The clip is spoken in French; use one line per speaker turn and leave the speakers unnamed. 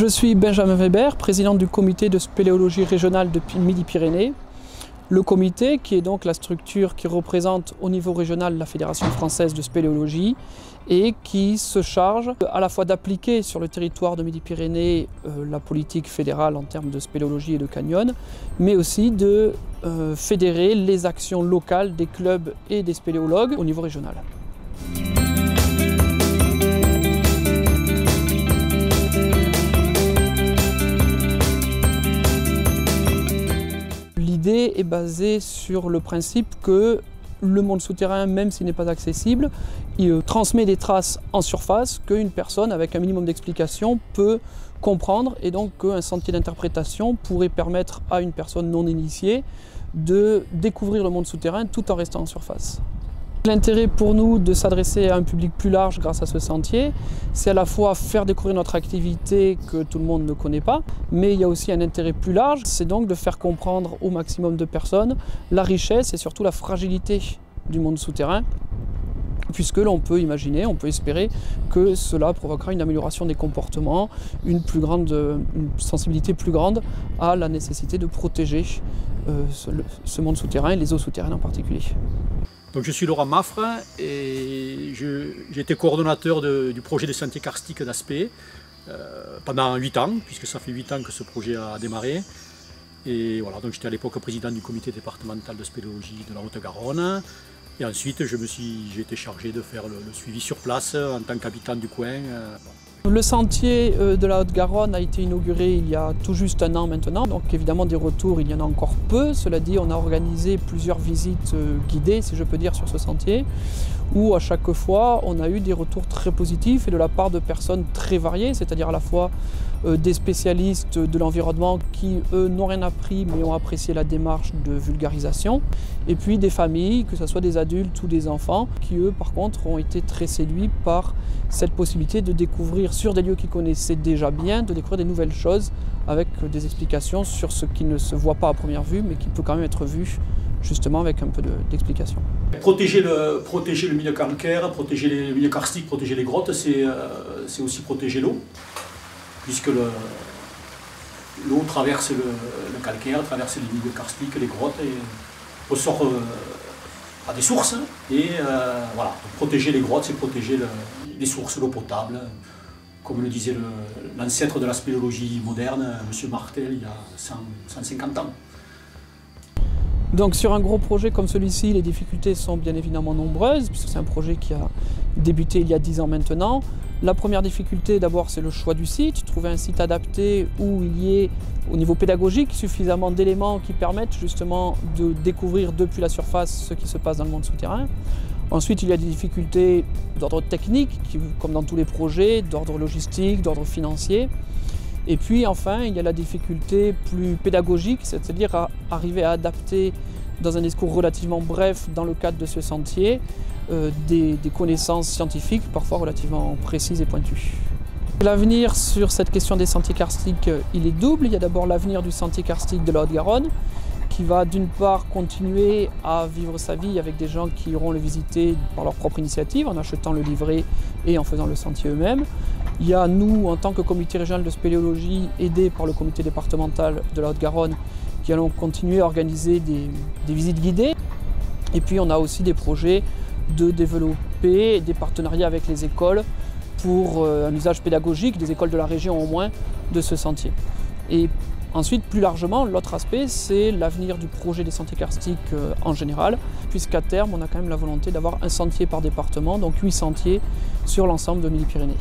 Je suis Benjamin Weber, président du comité de spéléologie régionale de Midi-Pyrénées. Le comité, qui est donc la structure qui représente au niveau régional la Fédération française de spéléologie et qui se charge à la fois d'appliquer sur le territoire de Midi-Pyrénées la politique fédérale en termes de spéléologie et de canyon, mais aussi de fédérer les actions locales des clubs et des spéléologues au niveau régional. L'idée est basée sur le principe que le monde souterrain, même s'il n'est pas accessible, il transmet des traces en surface qu'une personne avec un minimum d'explication peut comprendre et donc qu'un sentier d'interprétation pourrait permettre à une personne non initiée de découvrir le monde souterrain tout en restant en surface. L'intérêt pour nous de s'adresser à un public plus large grâce à ce sentier, c'est à la fois faire découvrir notre activité que tout le monde ne connaît pas, mais il y a aussi un intérêt plus large, c'est donc de faire comprendre au maximum de personnes la richesse et surtout la fragilité du monde souterrain, puisque l'on peut imaginer, on peut espérer que cela provoquera une amélioration des comportements, une sensibilité plus grande à la nécessité de protéger ce monde souterrain et les eaux souterraines en particulier.
Donc je suis Laurent Maffre et j'ai été coordonnateur du projet des sentiers karstiques d'Aspet pendant 8 ans, puisque ça fait 8 ans que ce projet a démarré. Et voilà, donc j'étais à l'époque président du comité départemental de spéléologie de la Haute-Garonne. Et ensuite j'ai été chargé de faire le suivi sur place en tant qu'habitant du coin.
Le sentier de la Haute-Garonne a été inauguré il y a tout juste un an maintenant, donc évidemment des retours il y en a encore peu. Cela dit, on a organisé plusieurs visites guidées, si je peux dire, sur ce sentier, où à chaque fois on a eu des retours très positifs et de la part de personnes très variées, c'est-à-dire à la fois des spécialistes de l'environnement qui, eux, n'ont rien appris mais ont apprécié la démarche de vulgarisation, et puis des familles, que ce soit des adultes ou des enfants, qui, eux, par contre, ont été très séduits par cette possibilité de découvrir sur des lieux qu'ils connaissaient déjà bien, de découvrir des nouvelles choses avec des explications sur ce qui ne se voit pas à première vue, mais qui peut quand même être vu justement avec un peu d'explication.
Protéger le milieu calcaire, protéger les milieux karstiques, protéger les grottes, c'est aussi protéger l'eau, puisque l'eau traverse le calcaire, traverse les milieux karstiques, les grottes et ressort à des sources. Et voilà, donc protéger les grottes, c'est protéger les sources, l'eau potable, comme le disait l'ancêtre de la spéléologie moderne, M. Martel, il y a 150 ans.
Donc sur un gros projet comme celui-ci, les difficultés sont bien évidemment nombreuses, puisque c'est un projet qui a débuté il y a 10 ans maintenant. La première difficulté, d'abord, c'est le choix du site, trouver un site adapté où il y ait, au niveau pédagogique, suffisamment d'éléments qui permettent justement de découvrir depuis la surface ce qui se passe dans le monde souterrain. Ensuite, il y a des difficultés d'ordre technique, comme dans tous les projets, d'ordre logistique, d'ordre financier. Et puis enfin, il y a la difficulté plus pédagogique, c'est-à-dire à arriver à adapter dans un discours relativement bref dans le cadre de ce sentier des connaissances scientifiques parfois relativement précises et pointues. L'avenir sur cette question des sentiers karstiques, il est double. Il y a d'abord l'avenir du sentier karstique de la Haute-Garonne, qui va d'une part continuer à vivre sa vie avec des gens qui iront le visiter par leur propre initiative, en achetant le livret et en faisant le sentier eux-mêmes. Il y a nous, en tant que comité régional de spéléologie, aidé par le comité départemental de la Haute-Garonne, qui allons continuer à organiser des visites guidées. Et puis on a aussi des projets de développer des partenariats avec les écoles pour un usage pédagogique, des écoles de la région au moins, de ce sentier. Et ensuite, plus largement, l'autre aspect, c'est l'avenir du projet des sentiers karstiques en général, puisqu'à terme, on a quand même la volonté d'avoir un sentier par département, donc 8 sentiers sur l'ensemble de Midi-Pyrénées.